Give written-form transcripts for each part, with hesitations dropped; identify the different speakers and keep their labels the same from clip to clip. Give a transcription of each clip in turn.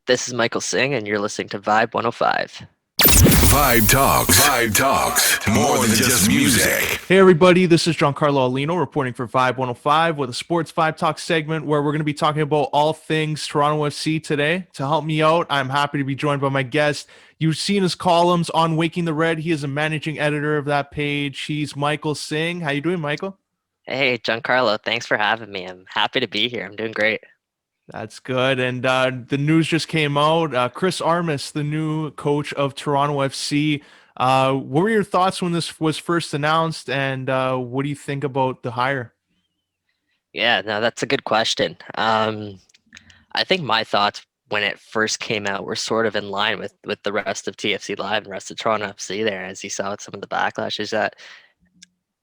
Speaker 1: This is Michael Singh, and you're listening to Vibe 105.
Speaker 2: Vibe Talks. Vibe Talks. More than just music.
Speaker 3: Hey everybody, this is Giancarlo Aulino reporting for Vibe 105 with a Sports VIBEtalks segment where we're going to be talking about all things Toronto FC today. To help me out, I'm happy to be joined by my guest. You've seen his columns on Waking the Red. He is a managing editor of that page. He's Michael Singh. How you doing, Michael?
Speaker 1: Hey, Giancarlo, thanks for having me. I'm happy to be here. I'm doing great.
Speaker 3: That's good. And the news just came out. Chris Armas, the new coach of Toronto FC. What were your thoughts when this was first announced, and what do you think about the hire?
Speaker 1: Yeah, no, that's a good question. I think my thoughts when it first came out were sort of in line with the rest of TFC Live and rest of Toronto FC there, as you saw with some of the backlash, is that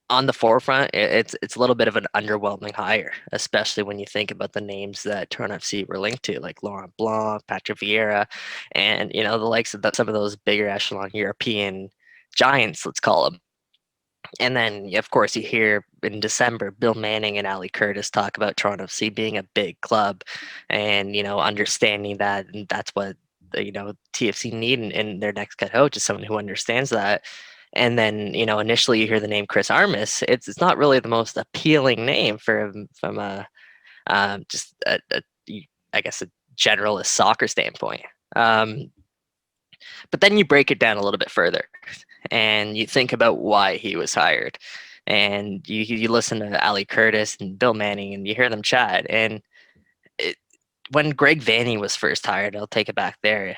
Speaker 1: on the forefront, it's a little bit of an underwhelming hire, especially when you think about the names that Toronto FC were linked to, like Laurent Blanc, Patrick Vieira, and the likes of some of those bigger echelon European giants, let's call them. And then, of course, you hear in December Bill Manning and Ali Curtis talk about Toronto FC being a big club, and understanding that, and that's what TFC need in their next head coach is someone who understands that. And then, initially you hear the name Chris Armas. It's not really the most appealing name from a just I guess a generalist soccer standpoint. But then you break it down a little bit further, and you think about why he was hired, and you listen to Ali Curtis and Bill Manning, and you hear them chat. And when Greg Vanney was first hired, I'll take it back there.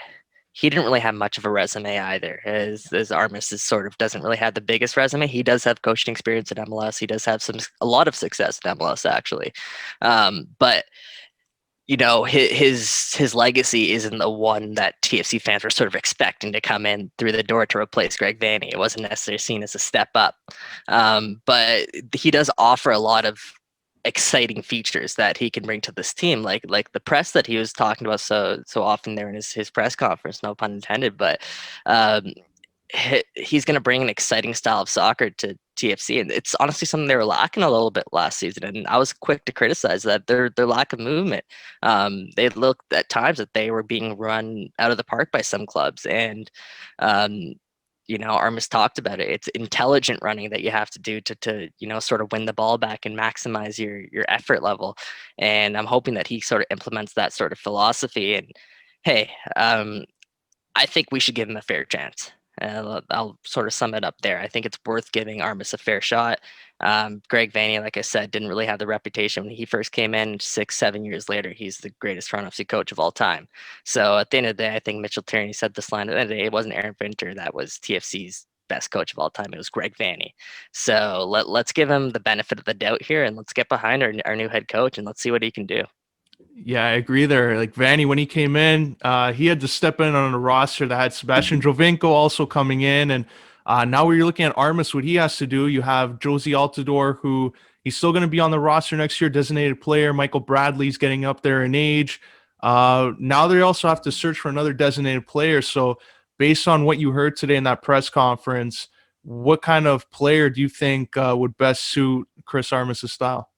Speaker 1: He didn't really have much of a resume either. As Armas is sort of doesn't really have the biggest resume. He does have coaching experience at MLS. He does have a lot of success at MLS actually, but his legacy isn't the one that TFC fans were sort of expecting to come in through the door to replace Greg Vanney. It wasn't necessarily seen as a step up, but he does offer a lot of exciting features that he can bring to this team, like the press that he was talking about so often there in his press conference, no pun intended. But um, he's going to bring an exciting style of soccer to TFC, and it's honestly something they were lacking a little bit last season. And I was quick to criticize that their lack of movement. They looked at times that they were being run out of the park by some clubs, and um, Armas talked about it. It's intelligent running that you have to do to sort of win the ball back and maximize your effort level. And I'm hoping that he sort of implements that sort of philosophy. And hey, I think we should give him a fair chance. I'll sort of sum it up there. I think it's worth giving Armas a fair shot. Greg Vanney, like I said, didn't really have the reputation when he first came in. 6-7 years later, he's the greatest Toronto FC coach of all time. So at the end of the day, I think Mitchell Tierney said this line. At the end of the day, it wasn't Aaron Finter that was TFC's best coach of all time. It was Greg Vanney. So let's give him the benefit of the doubt here, and let's get behind our new head coach, and let's see what he can do.
Speaker 3: Yeah, I agree there. Like Vanney, when he came in, he had to step in on a roster that had Sebastian Jovinko also coming in. And now when you're looking at Armas, what he has to do, you have Josie Altidore, who he's still going to be on the roster next year, designated player. Michael Bradley's getting up there in age. Now they also have to search for another designated player. So based on what you heard today in that press conference, what kind of player do you think would best suit Chris Armas' style?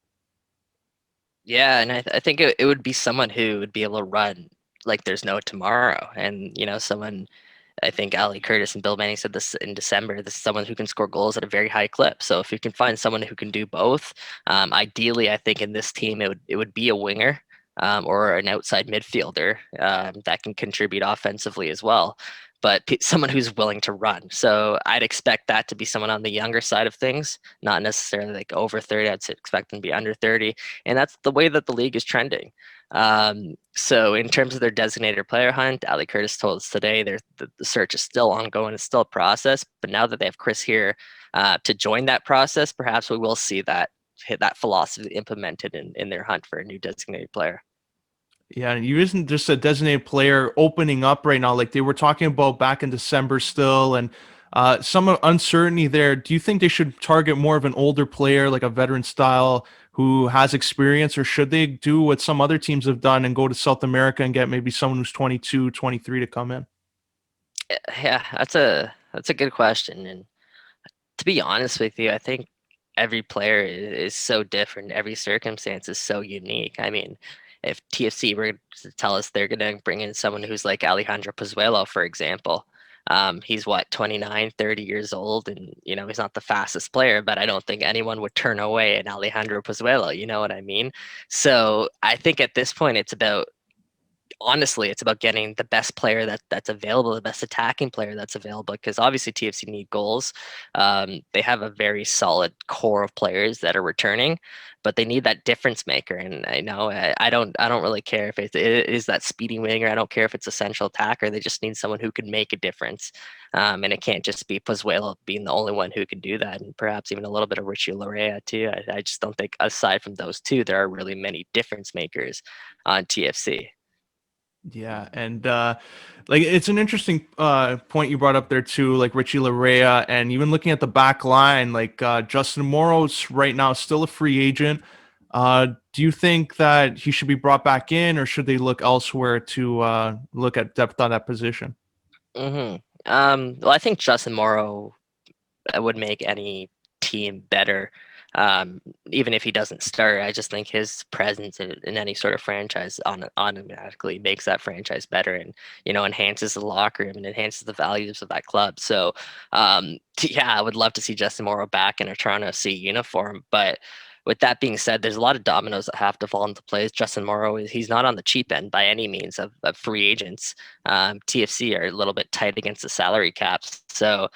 Speaker 1: Yeah, and I think it would be someone who would be able to run like there's no tomorrow. And, someone, I think Ali Curtis and Bill Manning said this in December, this is someone who can score goals at a very high clip. So if you can find someone who can do both, ideally, I think in this team, it would be a winger. Or an outside midfielder that can contribute offensively as well, but someone who's willing to run. So I'd expect that to be someone on the younger side of things, not necessarily like over 30. I'd expect them to be under 30, and that's the way that the league is trending. So in terms of their designated player hunt, Ali Curtis told us today the search is still ongoing. It's still a process, but now that they have Chris here to join that process, perhaps we will see that philosophy implemented in their hunt for a new designated player.
Speaker 3: Yeah, and you isn't just a designated player opening up right now, like they were talking about back in December still, and some uncertainty there. Do you think they should target more of an older player, like a veteran style, who has experience, or should they do what some other teams have done and go to South America and get maybe someone who's 22, 23 to come in?
Speaker 1: Yeah, that's a good question. And to be honest with you, I think every player is so different. Every circumstance is so unique. I mean, if TFC were to tell us they're going to bring in someone who's like Alejandro Pozuelo, for example, he's what, 29, 30 years old, and he's not the fastest player, but I don't think anyone would turn away an Alejandro Pozuelo. You know what I mean? So I think at this point, it's about getting the best player that's available, the best attacking player that's available. Because obviously TFC need goals. They have a very solid core of players that are returning, but they need that difference maker. And I don't really care if it is that speedy winger. I don't care if it's a central attacker. They just need someone who can make a difference. And it can't just be Pozuelo being the only one who can do that, and perhaps even a little bit of Richie Larea too. I just don't think, aside from those two, there are really many difference makers on TFC.
Speaker 3: Yeah, and like it's an interesting point you brought up there too, like Richie Larea, and even looking at the back line, like Justin Morrow's right now still a free agent. Do you think that he should be brought back in, or should they look elsewhere to look at depth on that position?
Speaker 1: hmm well, I think Justin Morrow would make any team better. Um, Even if he doesn't start, I just think his presence in any sort of franchise automatically makes that franchise better, and enhances the locker room and enhances the values of that club. So, yeah, I would love to see Justin Morrow back in a Toronto FC uniform. But with that being said, there's a lot of dominoes that have to fall into place. Justin Morrow he's not on the cheap end by any means of free agents. TFC are a little bit tight against the salary caps, so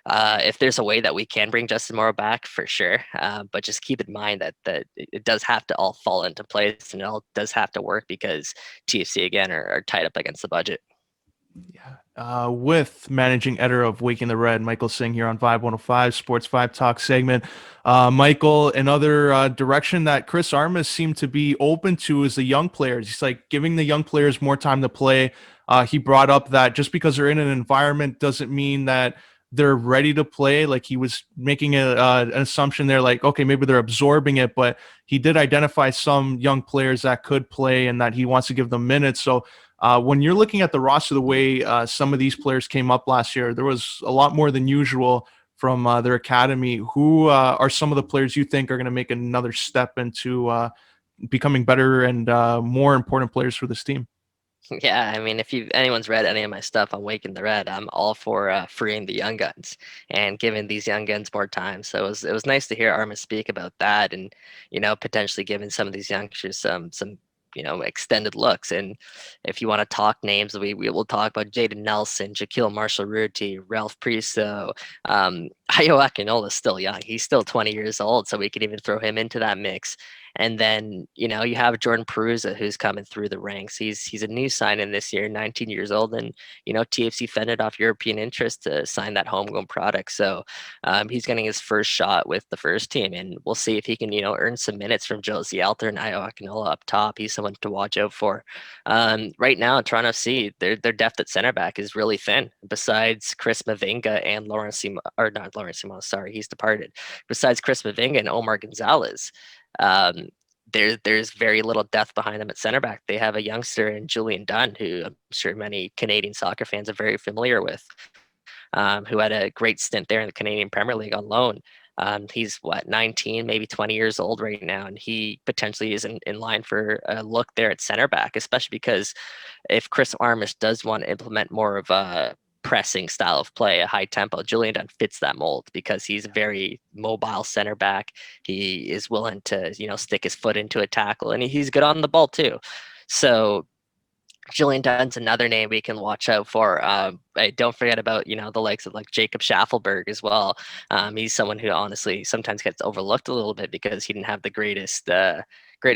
Speaker 1: if there's a way that we can bring Justin Morrow back, for sure. But just keep in mind that it does have to all fall into place, and it all does have to work, because TFC again are tied up against the budget.
Speaker 3: Yeah. With managing editor of Waking the Red, Michael Singh here on Vibe 105 Sports Vibe Talk segment. Michael, another direction that Chris Armas seemed to be open to is the young players. He's like giving the young players more time to play. He brought up that just because they're in an environment doesn't mean that they're ready to play. Like he was making an assumption there, like, okay, maybe they're absorbing it, but he did identify some young players that could play and that he wants to give them minutes. So when you're looking at the roster, the way some of these players came up last year, there was a lot more than usual from their academy. Who are some of the players you think are going to make another step into becoming better and more important players for this team?
Speaker 1: Yeah, I mean, if anyone's read any of my stuff on Waking the Red, I'm all for freeing the young guns and giving these young guns more time. So it was nice to hear Armin speak about that, and potentially giving some of these youngsters some extended looks. And if you want to talk names, we will talk about Jaden Nelson, Jaquil Marshall-Ruti, Ralph Priso. Ayo Akinola's still young; he's still 20 years old, so we could even throw him into that mix. And then, you have Jordan Perusa, who's coming through the ranks. He's a new sign in this year, 19 years old, and TFC fended off European interest to sign that homegrown product. So he's getting his first shot with the first team, and we'll see if he can earn some minutes from Josie Alter and Ayo Akinola up top. He's someone to watch out for. Right now, Toronto FC, their depth at center back is really thin. Besides Chris Mavinga and Lawrence Simo, or not Lawrence Simo, sorry, he's departed. Besides Chris Mavinga and Omar Gonzalez, um, there's very little depth behind them at center back. They have a youngster in Julian Dunn, who I'm sure many Canadian soccer fans are very familiar with, who had a great stint there in the Canadian Premier League on loan. He's 19, maybe 20 years old right now, and he potentially is in line for a look there at center back, especially because if Chris Armas does want to implement more of a pressing style of play, a high tempo, Julian Dunn fits that mold because he's a very mobile center back. He is willing to, stick his foot into a tackle, and he's good on the ball too. So Julian Dunn's another name we can watch out for. Don't forget about the likes of like Jacob Schaffelberg as well. He's someone who honestly sometimes gets overlooked a little bit because he didn't have the greatest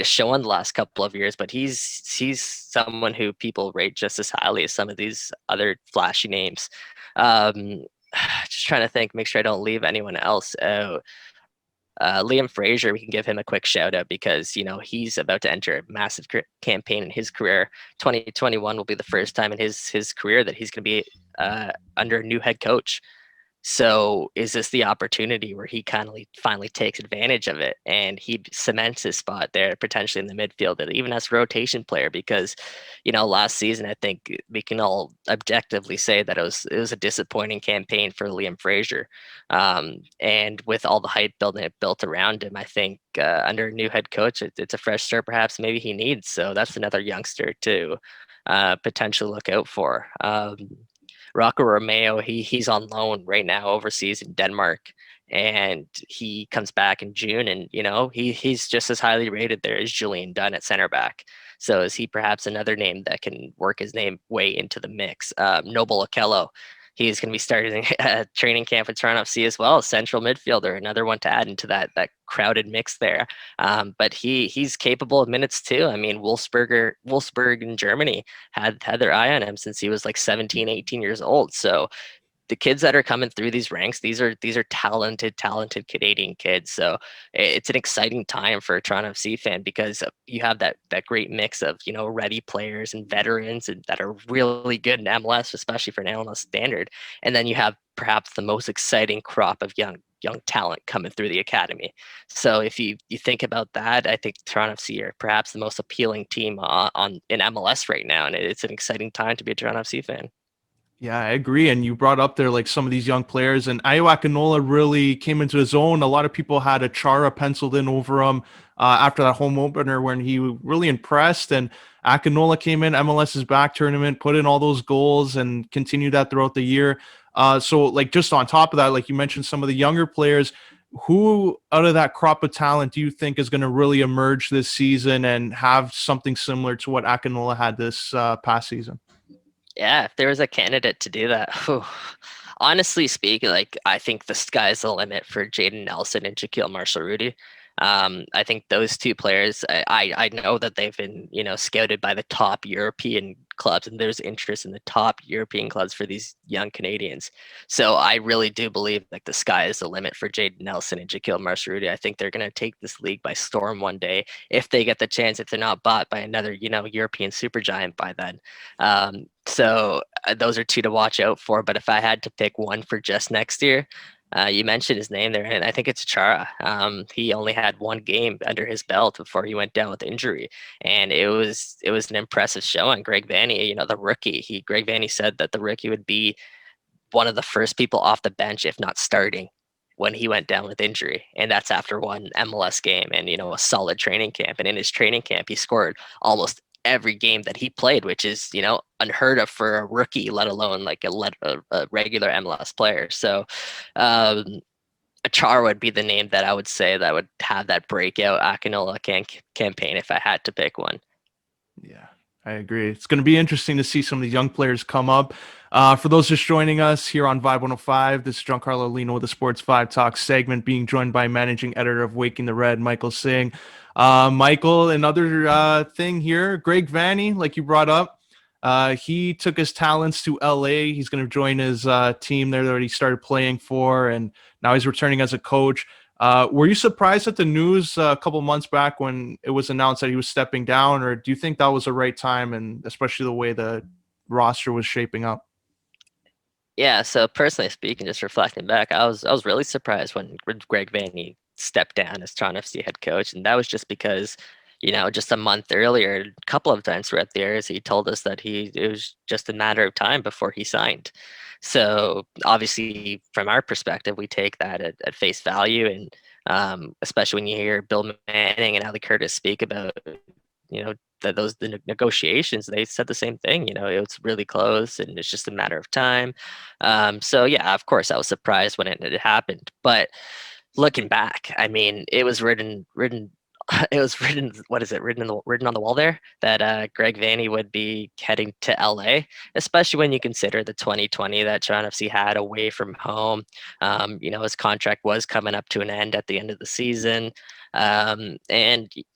Speaker 1: show in the last couple of years, but he's someone who people rate just as highly as some of these other flashy names. Um, just trying to think, make sure I don't leave anyone else out. Liam Fraser, we can give him a quick shout out because he's about to enter a massive campaign in his career. 2021 will be the first time in his career that he's going to be under a new head coach. So is this the opportunity where he kind of finally takes advantage of it and he cements his spot there potentially in the midfield, and even as a rotation player? Because, last season I think we can all objectively say that it was a disappointing campaign for Liam Fraser, and with all the hype built around him, I think under a new head coach, it's a fresh start perhaps maybe he needs. So that's another youngster to potentially look out for. Rocco Romeo, he's on loan right now overseas in Denmark, and he comes back in June, and he's just as highly rated there as Julian Dunn at center back. So is he perhaps another name that can work his name way into the mix? Noble Okello, he's going to be starting a training camp with Toronto FC as well, central midfielder, another one to add into that crowded mix there. But he's capable of minutes too. I mean, Wolfsburg in Germany had their eye on him since he was like 17, 18 years old. So the kids that are coming through these ranks, these are talented Canadian kids. So it's an exciting time for a Toronto FC fan, because you have that great mix of ready players and veterans and that are really good in MLS, especially for an MLS standard, and then you have perhaps the most exciting crop of young talent coming through the academy. So if you think about that, I think Toronto FC are perhaps the most appealing team on in MLS right now, and it's an exciting time to be a Toronto FC fan.
Speaker 3: Yeah, I agree. And you brought up there like some of these young players, and Iowa Akinola really came into his own. A lot of people had a Chara penciled in over him after that home opener when he really impressed. And Akinola came in MLS's back tournament, put in all those goals, and continued that throughout the year. So, like, just on top of that, like you mentioned, some of the younger players. Who out of that crop of talent do you think is going to really emerge this season and have something similar to what Akinola had this past season?
Speaker 1: Yeah, if there was a candidate to do that, honestly speaking, like I think the sky's the limit for Jaden Nelson and Shaquille Marshall Rudy. I think those two players, I know that they've been scouted by the top European clubs, and there's interest in the top European clubs for these young Canadians. So I really do believe like the sky is the limit for Jaden Nelson and Shaquille Marshall Rudy. I think they're going to take this league by storm one day if they get the chance, if they're not bought by another European supergiant by then. So those are two to watch out for. But if I had to pick one for just next year, you mentioned his name there, and I think it's Chara. He only had one game under his belt before he went down with injury, and it was an impressive show on Greg Vanney. The rookie. Greg Vanney said that the rookie would be one of the first people off the bench, if not starting, when he went down with injury. And that's after one MLS game and, a solid training camp. And in his training camp, he scored almost every game that he played, which is, unheard of for a rookie, let alone like a regular MLS player. So, Achar would be the name that I would say that would have that breakout Akinola campaign if I had to pick one.
Speaker 3: Yeah, I agree. It's going to be interesting to see some of these young players come up. For those just joining us here on Vibe 105, this is Giancarlo Aulino with the Sports VIBEtalks segment, being joined by managing editor of Waking the Red, Michael Singh. Michael, another thing here, Greg Vanney, like you brought up, he took his talents to LA. He's going to join his team there that he started playing for, and now he's returning as a coach. Were you surprised at the news a couple months back when it was announced that he was stepping down, or do you think that was the right time, and especially the way the roster was shaping up?
Speaker 1: Yeah, so personally speaking, just reflecting back, I was really surprised when Greg Vanney stepped down as Toronto FC head coach, and that was just because, just a month earlier, a couple of times throughout the years, he told us that it was just a matter of time before he signed. So obviously, from our perspective, we take that at face value, and especially when you hear Bill Manning and Ali Curtis speak about that the negotiations, they said the same thing. It's really close and it's just a matter of time. So yeah, of course I was surprised when it happened, but looking back, I mean, it was written it was written, what is it, written on the wall there, that Greg Vanney would be heading to LA, especially when you consider the 2020 that Toronto FC had away from home. His contract was coming up to an end at the end of the season, and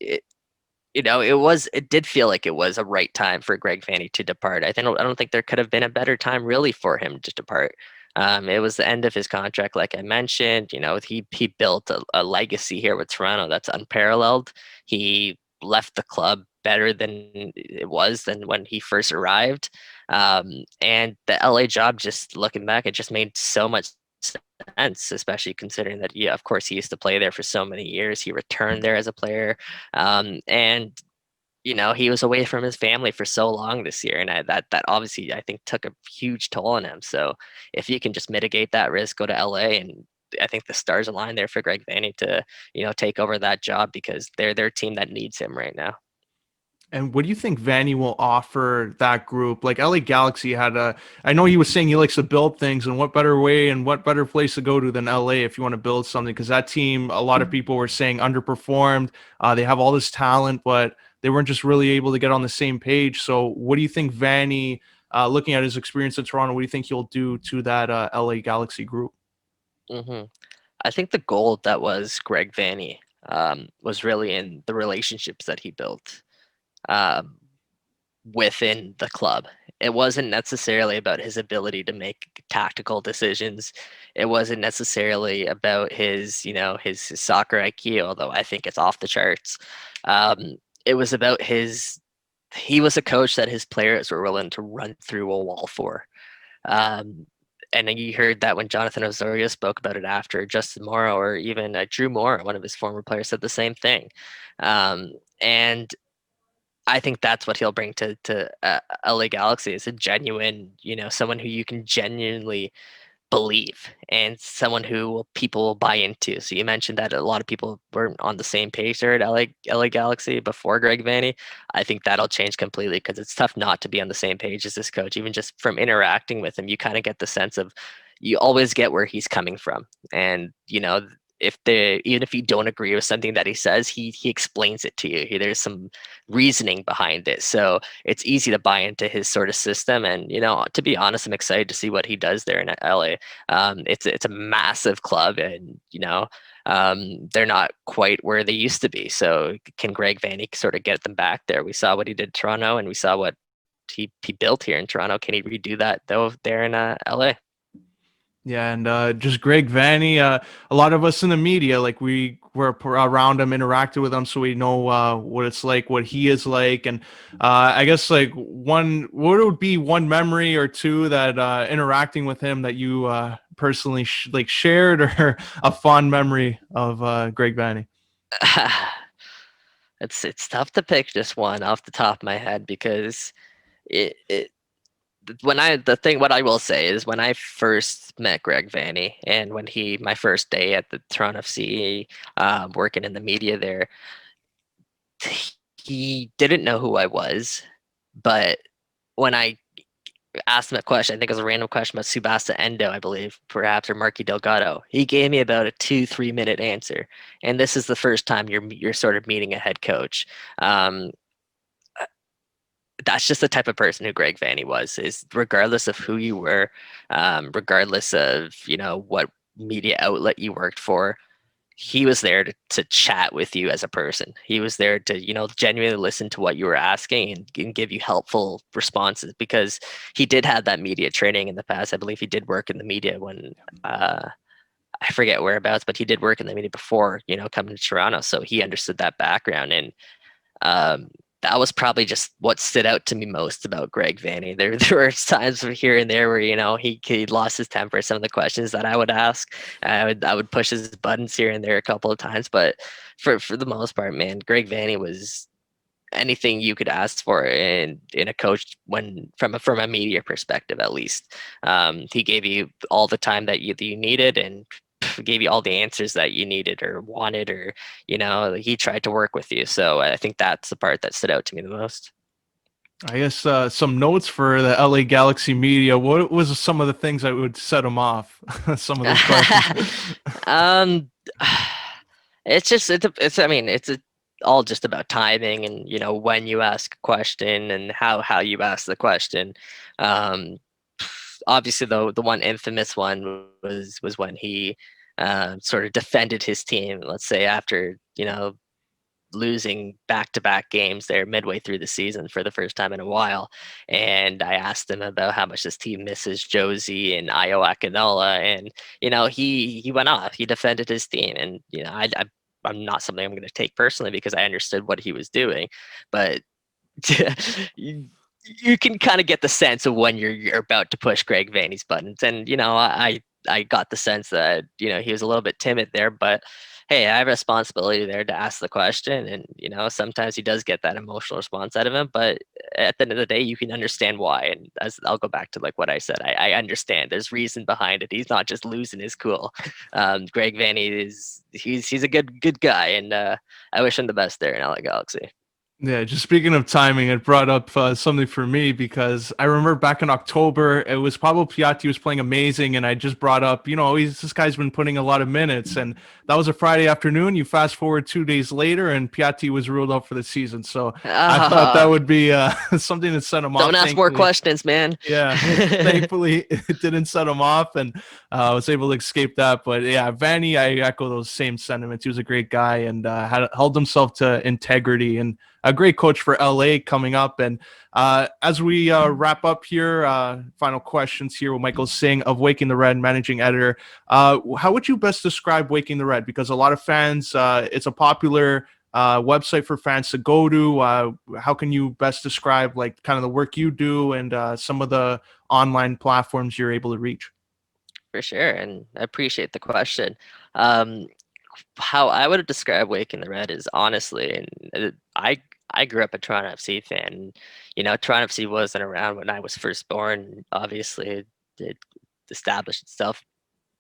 Speaker 1: it did feel like it was a right time for Greg Vanney to depart. I don't think there could have been a better time really for him to depart. It was the end of his contract, like I mentioned. He built a legacy here with Toronto that's unparalleled. He left the club better than it was than when he first arrived. And the LA job, just looking back, it just made so much sense, especially considering that, yeah, of course, he used to play there for so many years. He returned there as a player, and he was away from his family for so long this year, and that obviously I think took a huge toll on him. So if you can just mitigate that risk, go to LA, and I think the stars align there for Greg Vanney to take over that job because they're their team that needs him right now.
Speaker 3: And what do you think Vanney will offer that group? Like LA Galaxy I know he was saying he likes to build things, and what better way and what better place to go to than LA if you want to build something? Because that team, a lot of people were saying underperformed. They have all this talent, but they weren't just really able to get on the same page. So what do you think Vanney, looking at his experience in Toronto, what do you think he'll do to that LA Galaxy group?
Speaker 1: hmm I think the goal that was Greg Vanney was really in the relationships that he built. Um, Within the club. It wasn't necessarily about his ability to make tactical decisions. It wasn't necessarily about his soccer IQ, although I think it's off the charts. It was about he was a coach that his players were willing to run through a wall for. Um, and then you heard that when Jonathan Osorio spoke about it after, Justin Morrow or even Drew Moore, one of his former players, said the same thing. And I think that's what he'll bring to LA Galaxy is a genuine, someone who you can genuinely believe and someone who people will buy into. So you mentioned that a lot of people weren't on the same page there at LA Galaxy before Greg Vanney. I think that'll change completely because it's tough not to be on the same page as this coach. Even just from interacting with him, you kind of get the sense of you always get where he's coming from. And, even if you don't agree with something that he says, he explains it to you. There's some reasoning behind it. So it's easy to buy into his sort of system. And, to be honest, I'm excited to see what he does there in LA. It's a massive club, and they're not quite where they used to be. So can Greg Vanney sort of get them back there? We saw what he did in Toronto, and we saw what he built here in Toronto. Can he redo that though there in LA?
Speaker 3: Yeah, and just Greg Vanney, a lot of us in the media, like we were around him, interacted with him, so we know what it's like, what he is like, and I guess like what would be one memory or two that interacting with him that you personally shared, or a fond memory of Greg Vanney?
Speaker 1: It's tough to pick just one off the top of my head because it what I will say is when I first met Greg Vanney and when my first day at the Toronto FC, working in the media there, he didn't know who I was, but when I asked him a question, I think it was a random question about Subasa Endo, I believe, perhaps, or Marky Delgado. He gave me about a 2-3 minute answer, and this is the first time you're sort of meeting a head coach. Um, that's just the type of person who Greg Vanney was. Is regardless of who you were, regardless of what media outlet you worked for, he was there to chat with you as a person. He was there to genuinely listen to what you were asking and give you helpful responses because he did have that media training in the past. I believe he did work in the media when I forget whereabouts, but he did work in the media before coming to Toronto, so he understood that background. And um, that was probably just what stood out to me most about Greg Vanney. There were times here and there where he lost his temper at some of the questions that I would ask. I would push his buttons here and there a couple of times, but for the most part, man, Greg Vanney was anything you could ask for in a coach when from a media perspective at least. He gave you all the time that you needed and gave you all the answers that you needed or wanted, or he tried to work with you. So I think that's the part that stood out to me the most.
Speaker 3: I guess some notes for the LA Galaxy media. What was some of the things that would set them off? Some of those questions.
Speaker 1: um it's I mean it's all just about timing and when you ask a question and how you ask the question. um Obviously the one infamous one was when he sort of defended his team, let's say after losing back-to-back games there midway through the season for the first time in a while. And I asked him about how much his team misses Josie and Io Akinola, and he went off. He defended his team, and I'm not something I'm going to take personally because I understood what he was doing, but you, you can kind of get the sense of when you're about to push Greg Vanney's buttons, and I got the sense that, he was a little bit timid there, but hey, I have a responsibility there to ask the question. And, sometimes he does get that emotional response out of him, but at the end of the day, you can understand why. And as I'll go back to like what I said, I understand there's reason behind it. He's not just losing his cool. Greg Vanney he's a good guy. And I wish him the best there in LA Galaxy.
Speaker 3: Yeah, just speaking of timing, it brought up something for me because I remember back in October, it was Pablo Piatti was playing amazing, and I just brought up, this guy's been putting a lot of minutes, and that was a Friday afternoon. You fast forward 2 days later, and Piatti was ruled out for the season. So I thought that would be something to set him off.
Speaker 1: Don't ask more questions, man.
Speaker 3: Yeah, thankfully it didn't set him off, and I was able to escape that. But yeah, Vanney, I echo those same sentiments. He was a great guy and held himself to integrity, and a great coach for LA coming up. And as we wrap up here, final questions here with Michael Singh of Waking the Red, managing editor. How would you best describe Waking the Red? Because a lot of fans, it's a popular website for fans to go to. How can you best describe like kind of the work you do and some of the online platforms you're able to reach?
Speaker 1: For sure, and I appreciate the question. How I would describe Waking the Red is honestly, and I grew up a Toronto FC fan. Toronto FC wasn't around when I was first born. Obviously, it established itself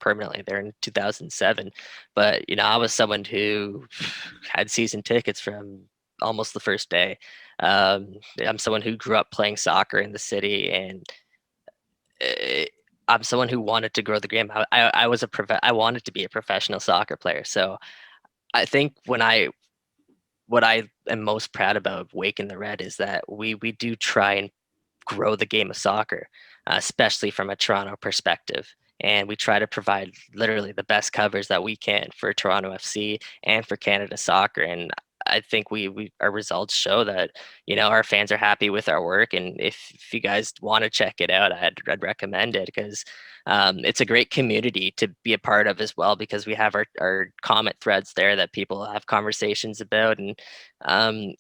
Speaker 1: permanently there in 2007. But I was someone who had season tickets from almost the first day. I'm someone who grew up playing soccer in the city, and I'm someone who wanted to grow the game. I wanted to be a professional soccer player. So I think what I am most proud about Waking the Red is that we do try and grow the game of soccer, especially from a Toronto perspective. And we try to provide literally the best covers that we can for Toronto FC and for Canada soccer. And I think our results show that our fans are happy with our work. And if you guys want to check it out, I'd recommend it because it's a great community to be a part of as well, because we have our comment threads there that people have conversations about. And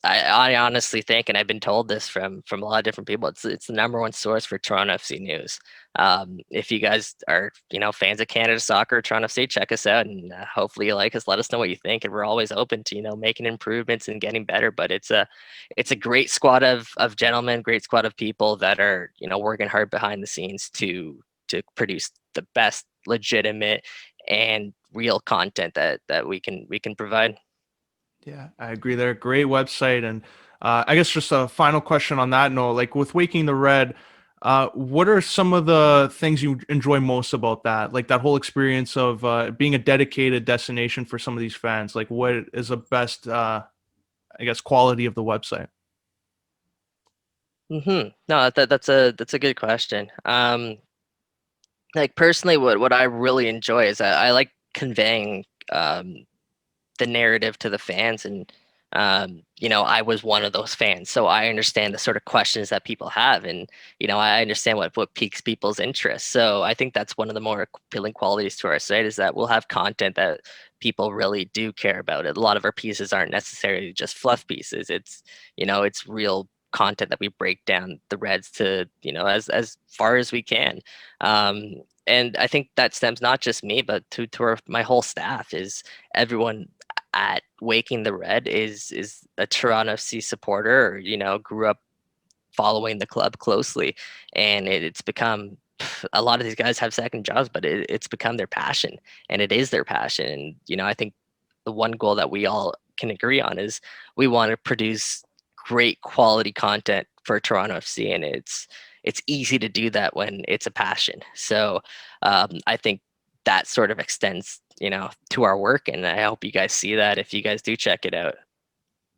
Speaker 1: I honestly think, and I've been told this from a lot of different people, it's the number one source for Toronto FC news. If you guys are fans of Canada soccer, Toronto FC, check us out, and hopefully you like us. Let us know what you think, and we're always open to making improvements and getting better. But it's a great squad of gentlemen, great squad of people that are working hard behind the scenes to produce the best legitimate and real content that we can provide.
Speaker 3: Yeah, I agree. They're a great website. And I guess just a final question on that note, like with Waking the Red, what are some of the things you enjoy most about that? Like that whole experience of being a dedicated destination for some of these fans? Like what is the best, I guess, quality of the website?
Speaker 1: No, that's a good question. Like personally, what I really enjoy is I like conveying the narrative to the fans. And I was one of those fans, so I understand the sort of questions that people have. And I understand what piques people's interest. So I think that's one of the more appealing qualities to our site, is that we'll have content that people really do care about. It a lot of our pieces aren't necessarily just fluff pieces. It's real content that we break down the Reds to as far as we can. And I think that stems not just me, but to my whole staff. Is everyone at Waking the Red is a Toronto FC supporter, or grew up following the club closely. And it's become, a lot of these guys have second jobs, but it's become their passion, and it is their passion. And I think the one goal that we all can agree on is we want to produce great quality content for Toronto FC, and it's easy to do that when it's a passion. So I think that sort of extends to our work, and I hope you guys see that if you guys do check it out.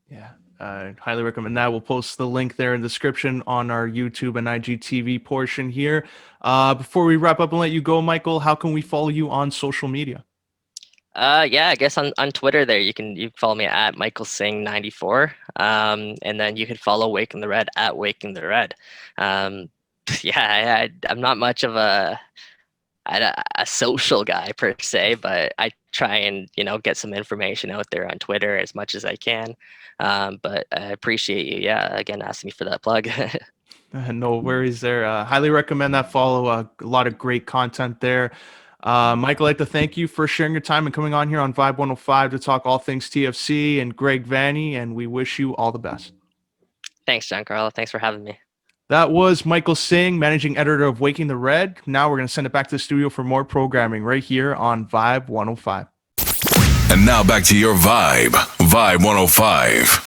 Speaker 3: Yeah, I highly recommend that. We'll post the link there in the description on our YouTube and IGTV portion here. Before we wrap up and let you go, Michael, how can we follow you on social media?
Speaker 1: Yeah, I guess on Twitter there you can follow me at Michael Singh 94. And then you can follow Waking the Red at Waking the Red. Yeah, I'm not much of a social guy per se, but I try and get some information out there on Twitter as much as I can. But I appreciate you, again, asking me for that plug.
Speaker 3: No worries there. Highly recommend that follow. A lot of great content there. Michael, I'd like to thank you for sharing your time and coming on here on Vibe 105 to talk all things TFC and Greg Vanney, and we wish you all the best.
Speaker 1: Thanks, Giancarlo. Thanks for having me.
Speaker 3: That was Michael Singh, managing editor of Waking the Red. Now we're going to send it back to the studio for more programming right here on Vibe 105.
Speaker 2: And now back to your Vibe 105.